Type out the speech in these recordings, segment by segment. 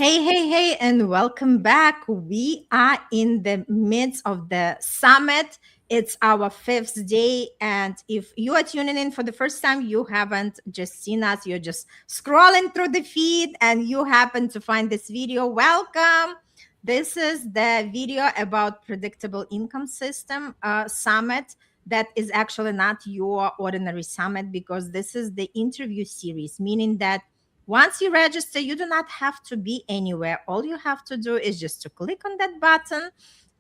Hey, and welcome back. We are in the midst of the summit. It's our fifth day. And if you are tuning in for the first time, you haven't just seen us, you're just scrolling through the feed and you happen to find this video. Welcome. This is the video about predictable income system summit. That is actually not your ordinary summit because this is the interview series, meaning that once you register, you do not have to be anywhere. All you have to do is just to click on that button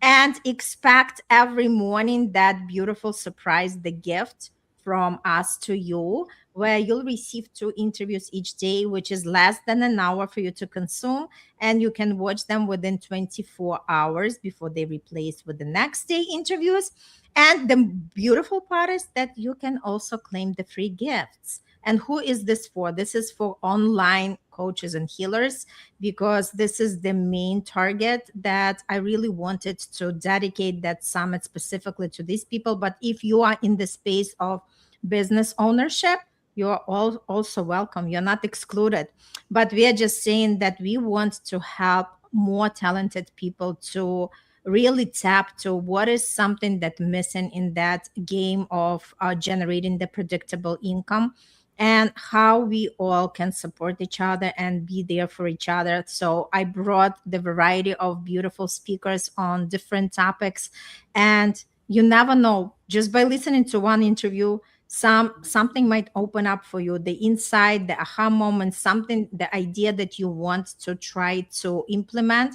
and expect every morning that beautiful surprise, the gift from us to you, where you'll receive two interviews each day, which is less than an hour for you to consume. And you can watch them within 24 hours before they replace with the next day interviews. And the beautiful part is that you can also claim the free gifts. And who is this for? This is for online coaches and healers because this is the main target that I really wanted to dedicate that summit specifically to these people. But if you are in the space of business ownership, you're all also welcome. You're not excluded. But we are just saying that we want to help more talented people to really tap to what is something that missing in that game of generating the predictable income and how we all can support each other and be there for each other. So I brought the variety of beautiful speakers on different topics, and you never know, just by listening to one interview, something might open up for you, the insight, the aha moment, something, the idea that you want to try to implement.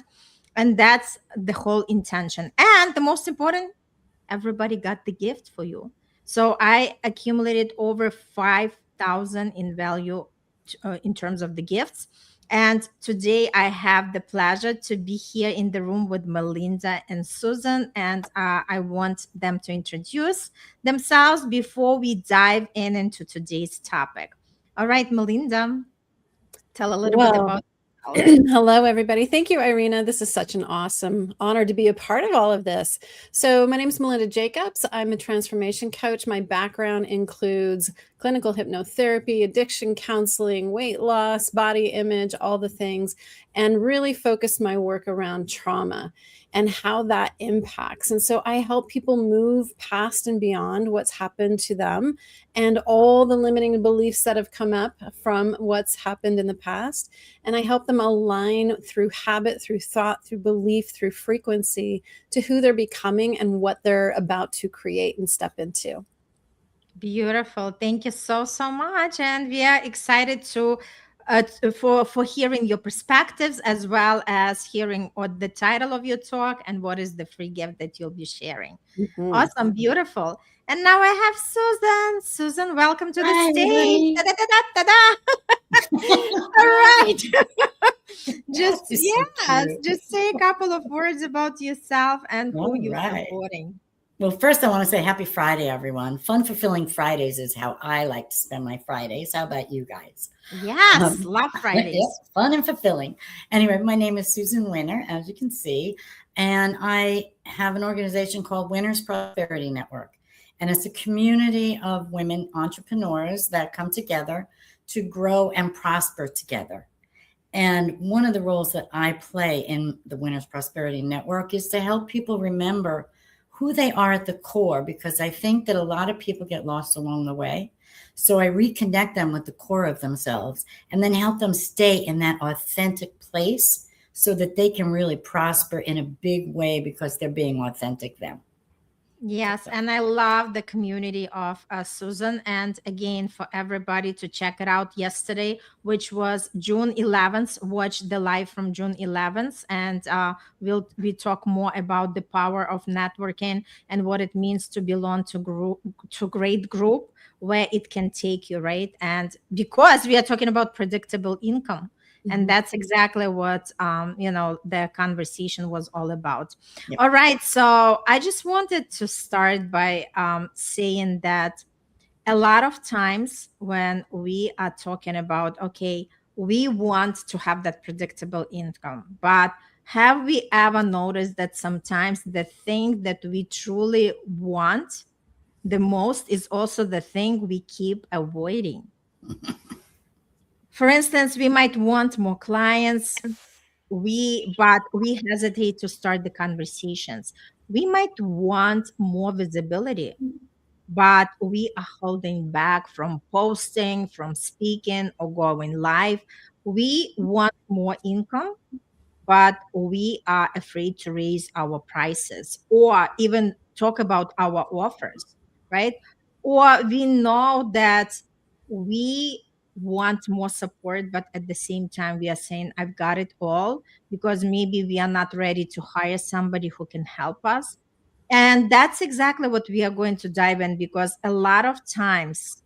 And that's the whole intention. And the most important, everybody got the gift for you. So I accumulated over 5,000 in value in terms of the gifts. And today I have the pleasure to be here in the room with Melinda and Susan. And I want them to introduce themselves before we dive into today's topic. All right, Melinda, tell a little bit Well, about hello, everybody. Thank you, Irina. This is such an awesome honor to be a part of all of this. So, my name is Melinda Jacobs. I'm a transformation coach. My background includes clinical hypnotherapy, addiction counseling, weight loss, body image, all the things, and really focused my work around trauma and how that impacts. And so, I help people move past and beyond what's happened to them and all the limiting beliefs that have come up from what's happened in the past. And I help them align through habit, through thought, through belief, through frequency to who they're becoming and what they're about to create and step into. Beautiful. Thank you so much, and we are excited to for hearing your perspectives as well as hearing what the title of your talk and what is the free gift that you'll be sharing. Mhm. Awesome, beautiful. And now I have Susan. Susan, welcome to the Hi, stage. everybody. Da-da-da-da-da. All right. just That is so cute. just say a couple of words about yourself and who All you're right. supporting. Well, first, I want to say happy Friday, everyone. Fun, fulfilling Fridays is how I like to spend my Fridays. How about you guys? Yes, love Yeah, Fridays. fun and fulfilling. Anyway, my name is Susan Wiener, as you can see, and I have an organization called Winners Prosperity Network. And it's a community of women entrepreneurs that come together to grow and prosper together. And one of the roles that I play in the Winners Prosperity Network is to help people remember who they are at the core, because I think that a lot of people get lost along the way. So I reconnect them with the core of themselves and then help them stay in that authentic place so that they can really prosper in a big way because they're being authentic them. Yes, and I love the community of Susan. And again, for everybody to check it out yesterday, which was June 11th, watch the live from June 11th. And we talk more about the power of networking and what it means to belong to great group where it can take you, right? And because we are talking about predictable income. And that's exactly what the conversation was all about. Yep. All right. So I just wanted to start by saying that a lot of times when we are talking about, okay, we want to have that predictable income, but have we ever noticed that sometimes the thing that we truly want the most is also the thing we keep avoiding? For instance, we might want more clients, we hesitate to start the conversations. We might want more visibility, but we are holding back from posting, from speaking, or going live. We want more income, but we are afraid to raise our prices or even talk about our offers, right? Or we know that we want more support, but at the same time, we are saying, I've got it all, because maybe we are not ready to hire somebody who can help us. And that's exactly what we are going to dive in, because a lot of times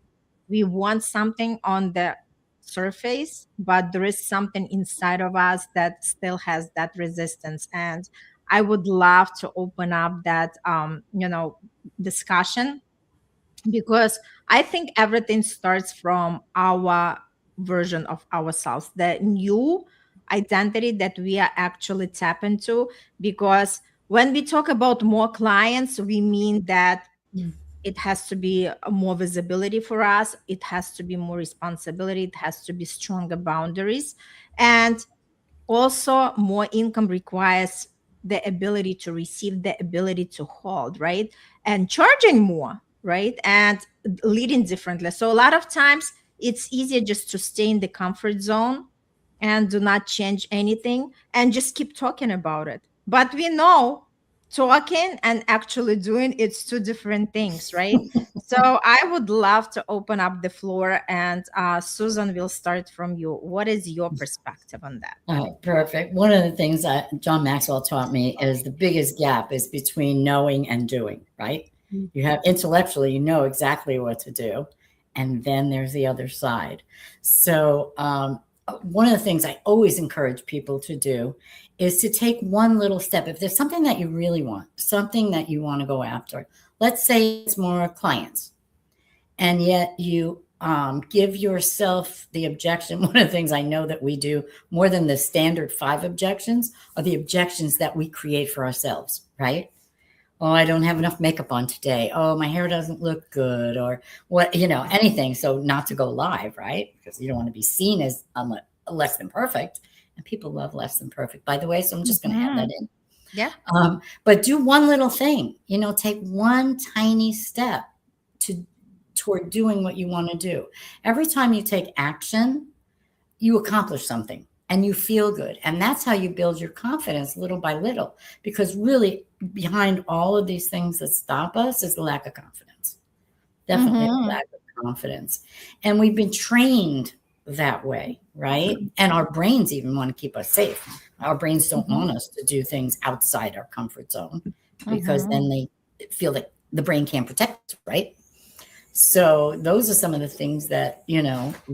we want something on the surface, but there is something inside of us that still has that resistance. And I would love to open up that discussion, because I think everything starts from our version of ourselves, the new identity that we are actually tap into. Because when we talk about more clients, we mean that it has to be more visibility for us, it has to be more responsibility, it has to be stronger boundaries, and also more income requires the ability to receive, the ability to hold, right? And charging more, right? And leading differently. So a lot of times it's easier just to stay in the comfort zone and do not change anything and just keep talking about it. But we know talking and actually doing, it's two different things, right? So I would love to open up the floor, and Susan, will start from you. What is your perspective on that? Oh, perfect. One of the things that John Maxwell taught me is the biggest gap is between knowing and doing, right? You have intellectually, you know exactly what to do. And then there's the other side. So one of the things I always encourage people to do is to take one little step. If there's something that you really want, something that you want to go after, let's say it's more clients, and yet you give yourself the objection. One of the things I know that we do more than the standard 5 objections are the objections that we create for ourselves, right? Oh, I don't have enough makeup on today. Oh, my hair doesn't look good, or what, anything. So not to go live, right? Because you don't want to be seen as less than perfect. And people love less than perfect, by the way. So I'm just going to add that in. Yeah. But do one little thing, take one tiny step toward doing what you want to do. Every time you take action, you accomplish something and you feel good. And that's how you build your confidence little by little, because really behind all of these things that stop us is the lack of confidence. Definitely a lack of confidence. And we've been trained that way, right? And our brains even want to keep us safe. Our brains don't want us to do things outside our comfort zone, because then they feel that the brain can't protect us, right? So those are some of the things that,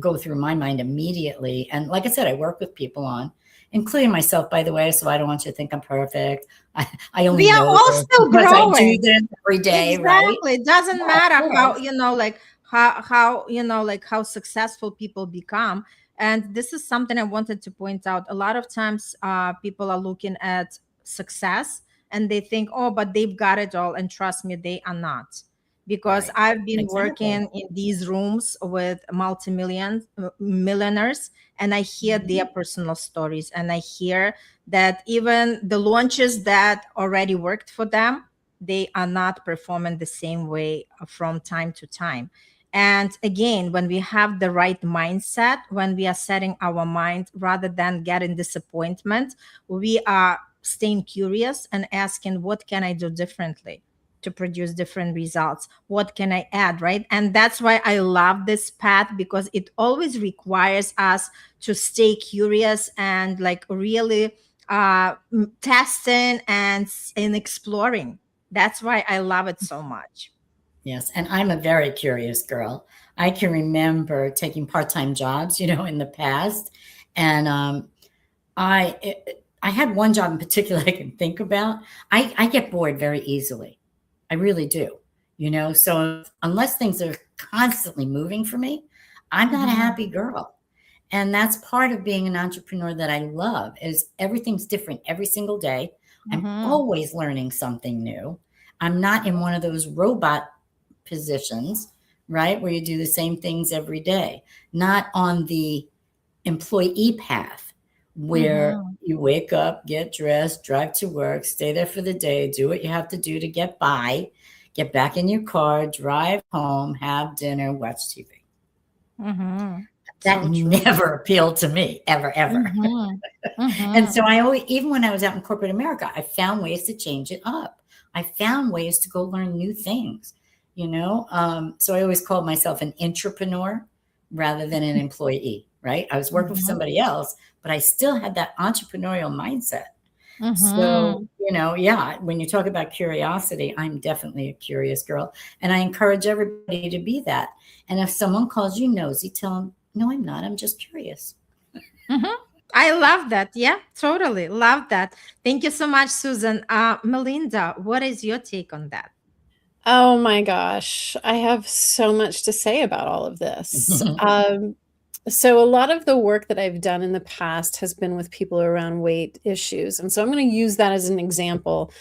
go through my mind immediately. And like I said, I work with people on, including myself, by the way, so I don't want you to think I'm perfect. I only we are know all this still because growing. I do this every day, Exactly. right? It doesn't matter how successful people become. And this is something I wanted to point out. A lot of times people are looking at success and they think, oh, but they've got it all. And trust me, they are not. Because Right. I've been Exactly. working in these rooms with millionaires, and I hear their personal stories, and I hear that even the launches that already worked for them, they are not performing the same way from time to time. And again, when we have the right mindset, when we are setting our mind rather than getting disappointment, we are staying curious and asking, what can I do differently to produce different results? What can I add, right? And that's why I love this path, because it always requires us to stay curious and really testing and exploring. That's why I love it so much. Yes. And I'm a very curious girl. I can remember taking part-time jobs, in the past. And I had one job in particular I can think about. I get bored very easily. I really do. So unless things are constantly moving for me, I'm not a happy girl. And that's part of being an entrepreneur that I love, is everything's different every single day. I'm always learning something new. I'm not in one of those robot positions, right, where you do the same things every day. Not on the employee path, where you wake up, get dressed, drive to work, stay there for the day, do what you have to do to get by, get back in your car, drive home, have dinner, watch TV. That never appealed to me, ever, ever. And so I always, even when I was out in corporate America, I found ways to change it up. I found ways to go learn new things, you know? So I always called myself an intrapreneur rather than an employee, right? I was working for somebody else, but I still had that entrepreneurial mindset. So, you know, yeah, when you talk about curiosity, I'm definitely a curious girl. And I encourage everybody to be that. And if someone calls you nosy, tell them, no, I'm not. I'm just curious. I love that. Yeah, totally. Love that. Thank you so much, Susan. Melinda, what is your take on that? Oh my gosh. I have so much to say about all of this. So a lot of the work that I've done in the past has been with people around weight issues. And so I'm going to use that as an example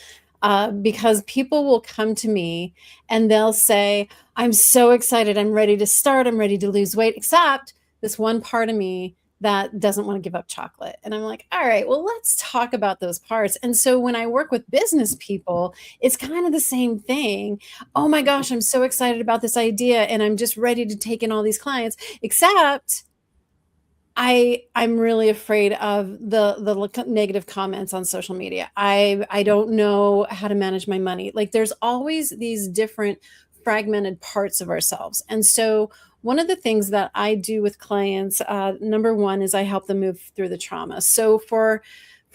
because people will come to me and they'll say, I'm so excited. I'm ready to start. I'm ready to lose weight, except this one part of me that doesn't want to give up chocolate. And I'm like, all right, well, let's talk about those parts. And so when I work with business people, it's kind of the same thing. Oh my gosh, I'm so excited about this idea and I'm just ready to take in all these clients, except I'm really afraid of the negative comments on social media. I don't know how to manage my money. Like there's always these different fragmented parts of ourselves. And so one of the things that I do with clients, number one, is I help them move through the trauma. So for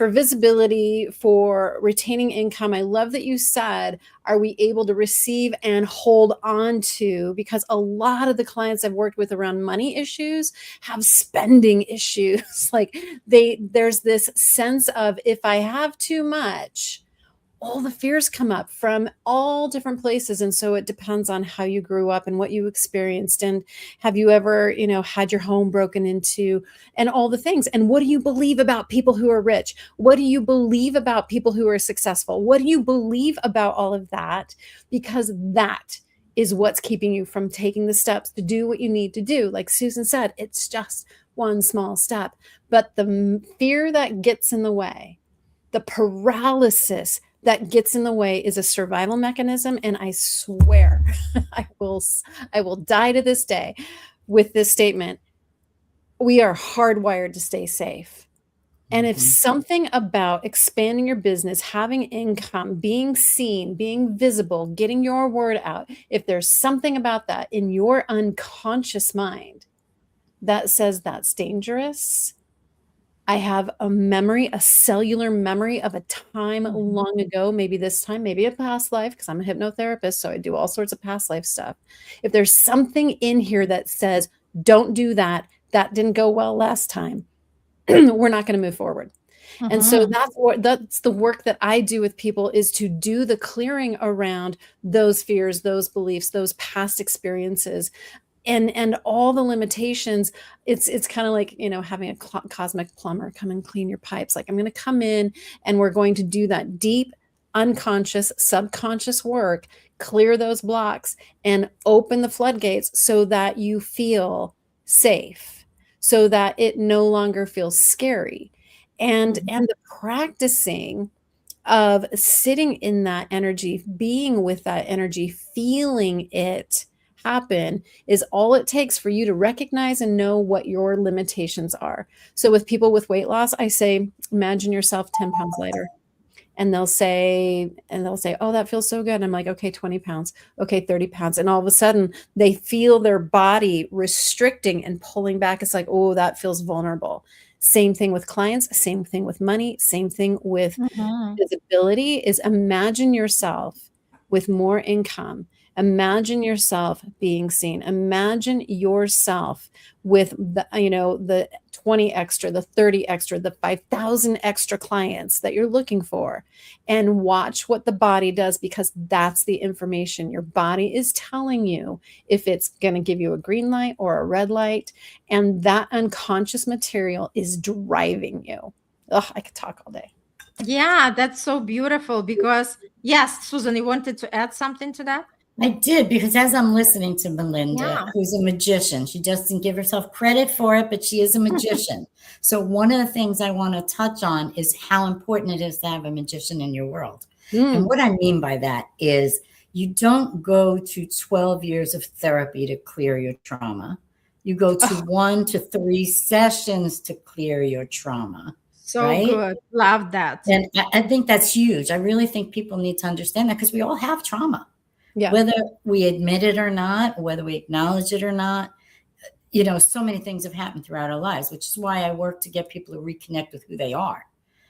visibility, for retaining income, I love that you said, are we able to receive and hold on to? Because a lot of the clients I've worked with around money issues have spending issues. Like there's this sense of, if I have too much, all the fears come up from all different places. And so it depends on how you grew up and what you experienced. And have you ever, you know, had your home broken into and all the things? And what do you believe about people who are rich? What do you believe about people who are successful? What do you believe about all of that? Because that is what's keeping you from taking the steps to do what you need to do. Like Susan said, it's just one small step. But the fear that gets in the way, the paralysis that gets in the way, is a survival mechanism. And I swear I will die to this day with this statement. We are hardwired to stay safe. And if something about expanding your business, having income, being seen, being visible, getting your word out, if there's something about that in your unconscious mind that says that's dangerous, I have a memory, a cellular memory of a time long ago, maybe this time, maybe a past life, because I'm a hypnotherapist, so I do all sorts of past life stuff. If there's something in here that says, don't do that, that didn't go well last time, we're not going to move forward. And so that's the work that I do with people, is to do the clearing around those fears, those beliefs, those past experiences, and all the limitations. It's kind of like, you know, having a cosmic plumber come and clean your pipes. Like, I'm going to come in and we're going to do that deep, unconscious, subconscious work, clear those blocks and open the floodgates so that you feel safe, so that it no longer feels scary. And the practicing of sitting in that energy, being with that energy, feeling it happen, is all it takes for you to recognize and know what your limitations are. So with people with weight loss, I say, imagine yourself 10 pounds lighter. And they'll say, oh, that feels so good. And I'm like, okay, 20 pounds. Okay, 30 pounds. And all of a sudden they feel their body restricting and pulling back. It's like, oh, that feels vulnerable. Same thing with clients, same thing with money, same thing with visibility. Is imagine yourself with more income. Imagine yourself being seen. Imagine yourself with the, you know, the 20 extra, the 30 extra, the 5,000 extra clients that you're looking for, and watch what the body does, because that's the information. Your body is telling you if it's going to give you a green light or a red light, and that unconscious material is driving you. Ugh, I could talk all day. Yeah, that's so beautiful, because yes, Susan, you wanted to add something to that? I did, because as I'm listening to Melinda, Yeah. who's a magician, she doesn't give herself credit for it, but she is a magician. So one of the things I want to touch on is how important it is to have a magician in your world. And what I mean by that is you don't go to 12 years of therapy to clear your trauma. You go to 1 to 3 sessions to clear your trauma, So right? good. Love that. And I think that's huge. I really think people need to understand that, because we all have trauma. Yeah. Whether we admit it or not, whether we acknowledge it or not, so many things have happened throughout our lives, which is why I work to get people to reconnect with who they are,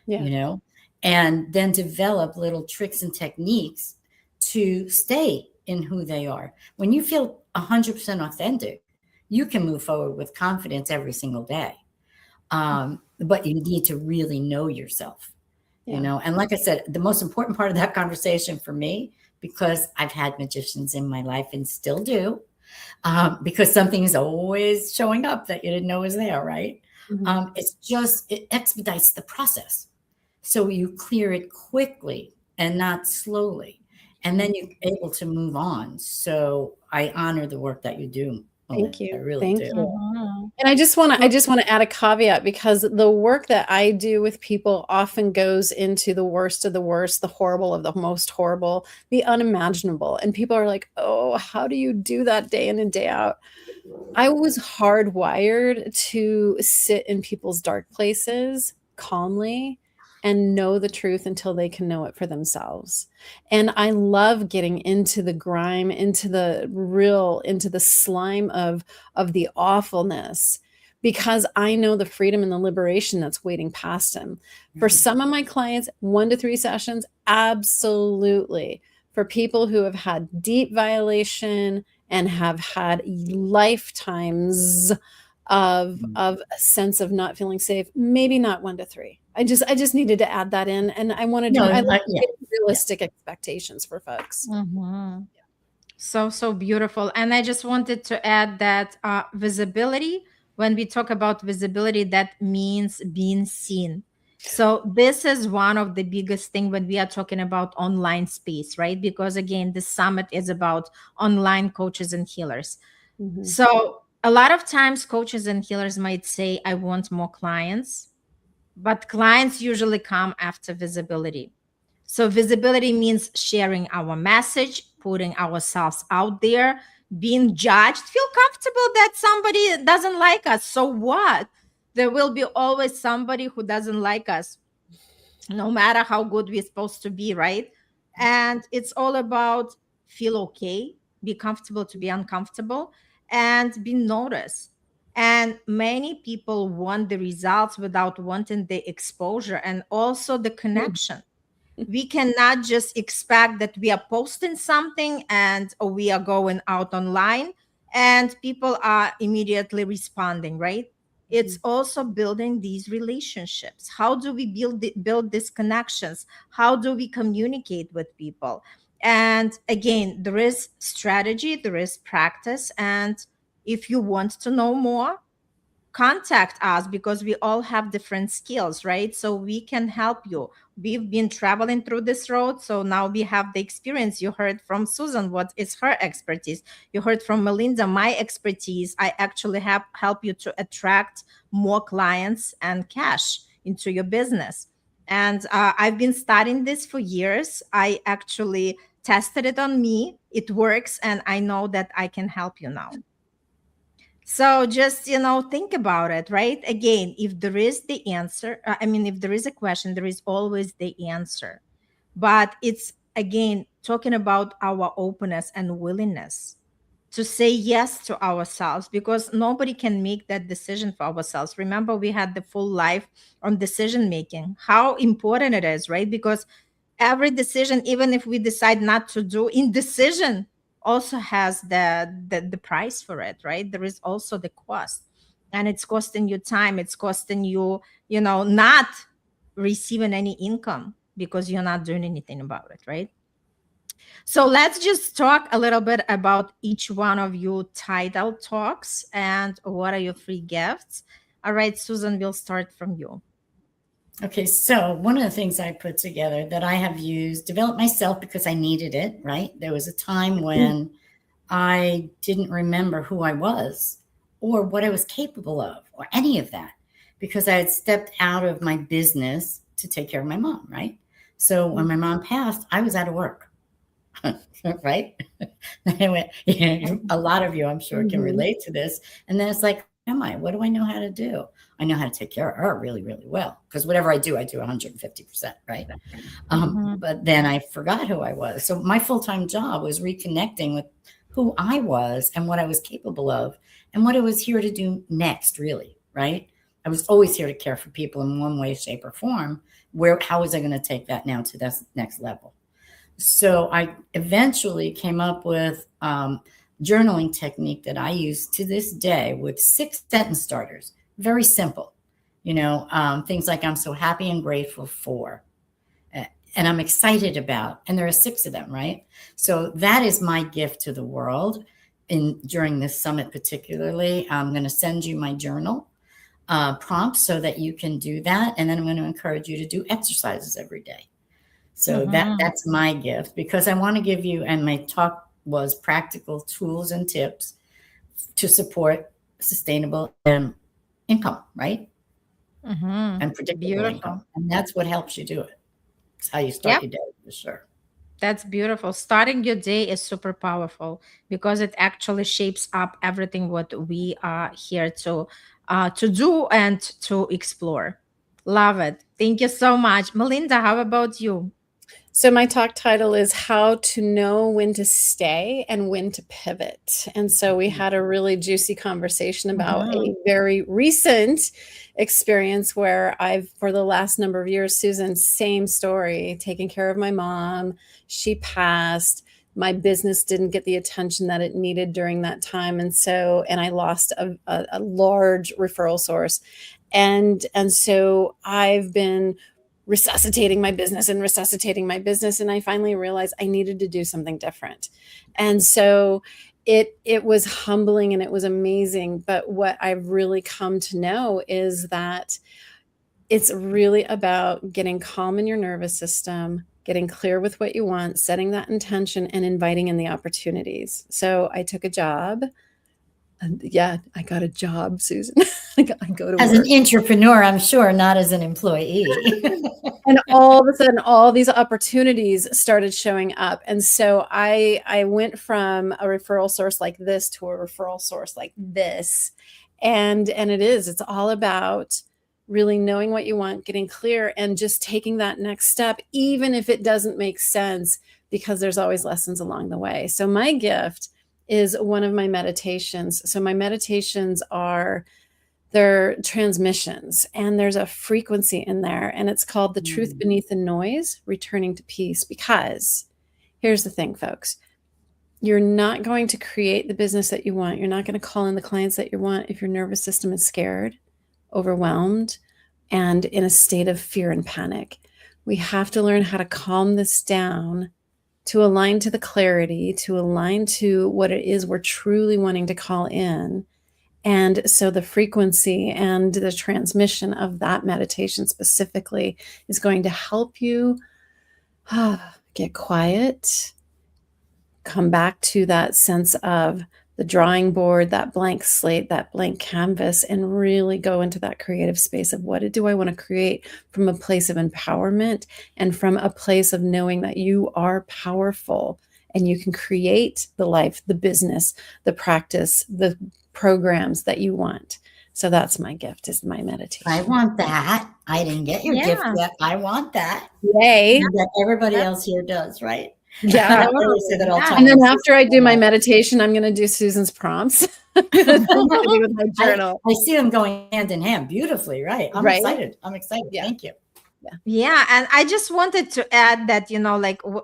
Yeah. And then develop little tricks and techniques to stay in who they are. When you feel 100% authentic, you can move forward with confidence every single day. But you need to really know yourself, and like I said, the most important part of that conversation for me, because I've had magicians in my life and still do, because something is always showing up that you didn't know was there, right? It expedites the process. So you clear it quickly and not slowly. And then you're able to move on. So I honor the work that you do, Melinda. Thank you. I really Thank do. you. And I just want to add a caveat, because the work that I do with people often goes into the worst of the worst, the horrible of the most horrible, the unimaginable. And people are like, "Oh, how do you do that day in and day out?" I was hardwired to sit in people's dark places calmly and know the truth until they can know it for themselves. And I love getting into the grime, into the slime of the awfulness, because I know the freedom and the liberation that's waiting past him. For some of my clients, 1 to 3 sessions, absolutely. For people who have had deep violation and have had lifetimes of a sense of not feeling safe, maybe not 1 to 3. I just needed to add that in, and I wanted to. I like realistic expectations for folks. So beautiful. And I just wanted to add that visibility. When we talk about visibility, that means being seen. So this is one of the biggest thing when we are talking about online space, right? Because again, the summit is about online coaches and healers. So a lot of times coaches and healers might say, I want more clients, but clients usually come after visibility. So visibility means sharing our message, putting ourselves out there, being judged, feel comfortable that somebody doesn't like us. So what? There will be always somebody who doesn't like us, no matter how good we're supposed to be, right? And it's all about feel okay, be comfortable to be uncomfortable, and be noticed. And many people want the results without wanting the exposure and also the connection. We cannot just expect that we are posting something and we are going out online and people are immediately responding, right? It's also building these relationships. How do we build these connections? How do we communicate with people? And again, there is strategy, there is practice. And if you want to know more, contact us, because we all have different skills, right? So we can help you. We've been traveling through this road, so now we have the experience. You heard from Susan what is her expertise. You heard from Melinda my expertise. I actually help you to attract more clients and cash into your business. And I've been studying this for years. I actually tested it on me. It works, and I know that I can help you now. So just, think about it, right? Again, if there is the answer, if there is a question, there is always the answer. But it's, again, talking about our openness and willingness to say yes to ourselves, because nobody can make that decision for ourselves. Remember, we had the full life on decision making, how important it is, right? Because every decision, even if we decide not to do, indecision also has the price for it, right? There is also the cost, and it's costing you time, it's costing you, not receiving any income because you're not doing anything about it, right? So let's just talk a little bit about each one of you title talks and what are your free gifts. All right, Susan, we'll start from you. Okay, so one of the things I put together that I have used, developed myself because I needed it, right? There was a time when I didn't remember who I was or what I was capable of or any of that because I had stepped out of my business to take care of my mom, right? So when my mom passed, I was out of work, right? A lot of you, I'm sure, can relate to this. And then it's like, am I? What do I know how to do? I know how to take care of her really, really well because whatever I do 150%, right? But then I forgot who I was. So my full-time job was reconnecting with who I was and what I was capable of and what I was here to do next, really, right? I was always here to care for people in one way, shape, or form. How was I going to take that now to that next level? So I eventually came up with journaling technique that I use to this day with 6 sentence starters. Very simple, things like I'm so happy and grateful for, and I'm excited about, and there are 6 of them, right? So that is my gift to the world. During this summit particularly, I'm going to send you my journal prompts so that you can do that, and then I'm going to encourage you to do exercises every day. So that's my gift because I want to give you, and my talk was practical tools and tips to support sustainable income, right? And predictable income. And that's what helps you do it. It's how you start your day, for sure. That's beautiful. Starting your day is super powerful because it actually shapes up everything what we are here to do and to explore. Love it. Thank you so much. Melinda, how about you? So my talk title is How to Know When to Stay and When to Pivot. And so we had a really juicy conversation about a very recent experience where for the last number of years, Susan, same story, taking care of my mom. She passed. My business didn't get the attention that it needed during that time. And I lost a large referral source. And so I've been resuscitating my business. And I finally realized I needed to do something different. And so it was humbling and it was amazing. But what I've really come to know is that it's really about getting calm in your nervous system, getting clear with what you want, setting that intention, and inviting in the opportunities. So I took a job. Yeah, I got a job, Susan. I go to as work. An entrepreneur, I'm sure, not as an employee. And all of a sudden, all these opportunities started showing up. And so I went from a referral source like this to a referral source like this. And it's all about really knowing what you want, getting clear, and just taking that next step, even if it doesn't make sense, because there's always lessons along the way. So my gift is one of my meditations. So my meditations they're transmissions, and there's a frequency in there, and it's called The Truth Beneath the Noise, Returning to Peace. Because here's the thing, folks, you're not going to create the business that you want. You're not going to call in the clients that you want if your nervous system is scared, overwhelmed, and in a state of fear and panic. We have to learn how to calm this down to align to the clarity, to align to what it is we're truly wanting to call in. And so the frequency and the transmission of that meditation specifically is going to help you get quiet, come back to that sense of the drawing board, that blank slate, that blank canvas, and really go into that creative space of what do I want to create from a place of empowerment and from a place of knowing that you are powerful and you can create the life, the business, the practice, the programs that you want. So that's my gift, is my meditation. I want that. I didn't get your gift yet. I want that. Yay. That everybody else here does, right? Yeah. And then after I do my meditation, I'm going to do Susan's prompts. With my journal. I see them going hand in hand beautifully, right? I'm excited. Yeah. Thank you. Yeah. And I just wanted to add that,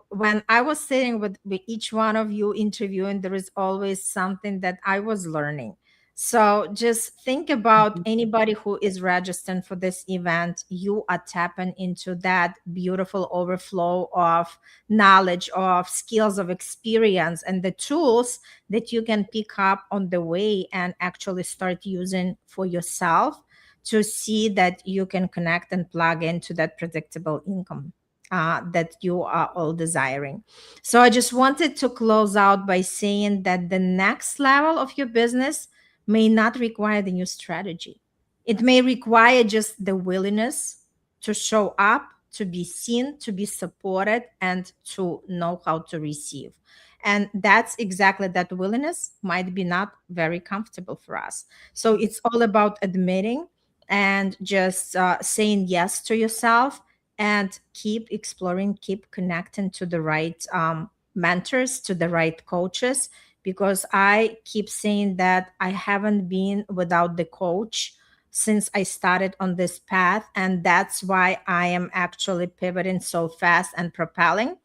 when I was sitting with each one of you interviewing, there is always something that I was learning. So just think about anybody who is registering for this event. You are tapping into that beautiful overflow of knowledge, of skills, of experience, and the tools that you can pick up on the way and actually start using for yourself to see that you can connect and plug into that predictable income that you are all desiring. So I just wanted to close out by saying that the next level of your business may not require the new strategy. It may require just the willingness to show up, to be seen, to be supported, and to know how to receive. And that's exactly that willingness might be not very comfortable for us. So it's all about admitting and just saying yes to yourself and keep exploring, keep connecting to the right mentors, to the right coaches. Because I keep saying that I haven't been without the coach since I started on this path. And that's why I am actually pivoting so fast and propelling,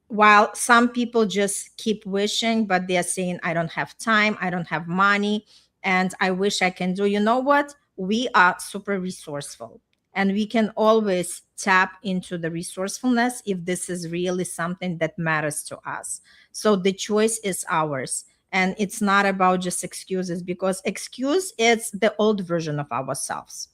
while some people just keep wishing, but they're saying, I don't have time, I don't have money, and I wish I can do. You know what? We are super resourceful, and we can always tap into the resourcefulness if this is really something that matters to us. So the choice is ours. And it's not about just excuses, because excuse is the old version of ourselves.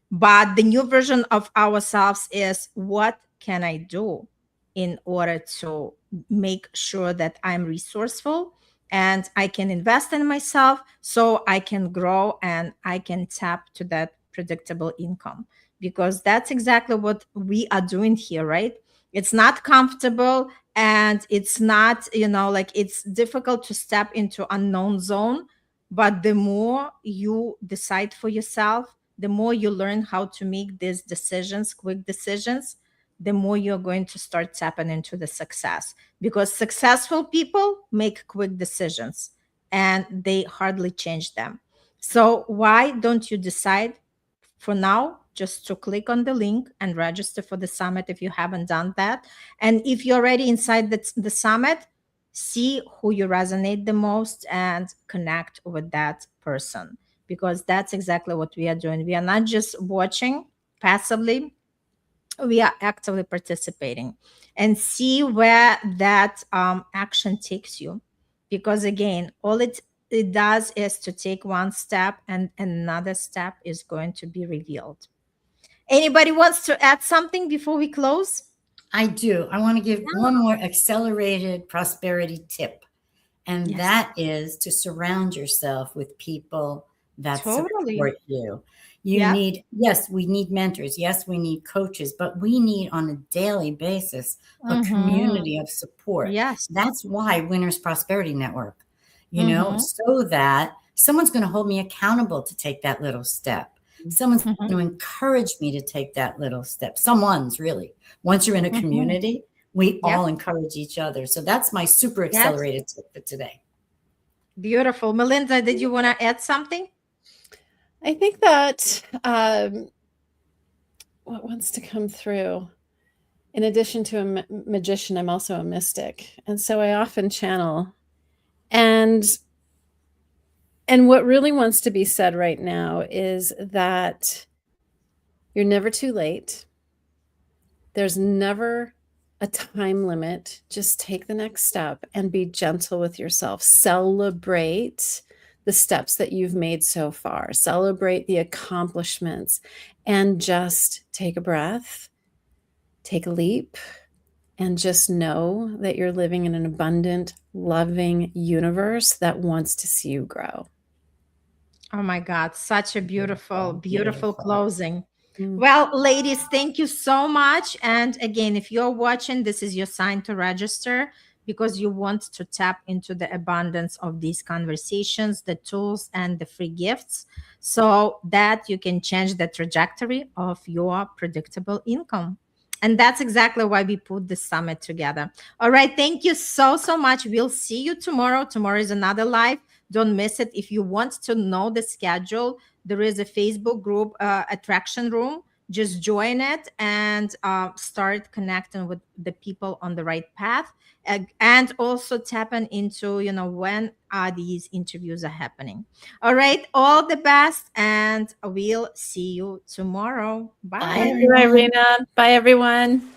But the new version of ourselves is, what can I do in order to make sure that I'm resourceful and I can invest in myself so I can grow and I can tap to that predictable income? Because that's exactly what we are doing here, right? It's not comfortable, and it's not, like, it's difficult to step into unknown zone. But the more you decide for yourself, the more you learn how to make these decisions, quick decisions, the more you're going to start tapping into the success. Because successful people make quick decisions and they hardly change them. So why don't you decide for now just to click on the link and register for the summit if you haven't done that? And if you're already inside the summit, see who you resonate the most and connect with that person, because that's exactly what we are doing. We are not just watching passively, we are actively participating, and see where that action takes you. Because again, all it does is to take one step and another step is going to be revealed. Anybody wants to add something before we close? I do. I want to give one more accelerated prosperity tip, and Yes. that is to surround yourself with people that Totally. support you. Yeah. Yes, we need mentors. Yes, we need coaches, but we need on a daily basis a Mhm. community of support. Yes. That's why Winners Prosperity Network, Mhm. so that someone's going to hold me accountable to take that little step. Someone's Mhm. going to encourage me to take that little step. Someone's really. Once you're in a Mhm. community, we Yep. all encourage each other. So that's my super Yes. accelerated tip for today. Beautiful. Melinda, did you want to add something? I think that what wants to come through, in addition to a magician, I'm also a mystic. And so I often channel. And what really wants to be said right now is that you're never too late. There's never a time limit. Just take the next step and be gentle with yourself. Celebrate the steps that you've made so far. Celebrate the accomplishments, and just take a breath, take a leap, and just know that you're living in an abundant, loving universe that wants to see you grow. Oh my God, such a beautiful, beautiful Beautiful. closing. Mm. Well, ladies, thank you so much. And again, if you're watching, this is your sign to register, because you want to tap into the abundance of these conversations, the tools, and the free gifts, so that you can change the trajectory of your predictable income. And that's exactly why we put the summit together. All right. Thank you so, so much. We'll see you tomorrow. Tomorrow is another live. Don't miss it. If you want to know the schedule, there is a Facebook group, Attraction Room. Just join it and start connecting with the people on the right path, and also tapping into, when are these interviews are happening. All right. All the best, and we'll see you tomorrow. Bye. Bye, Thank you, everyone. Irina. Bye, everyone.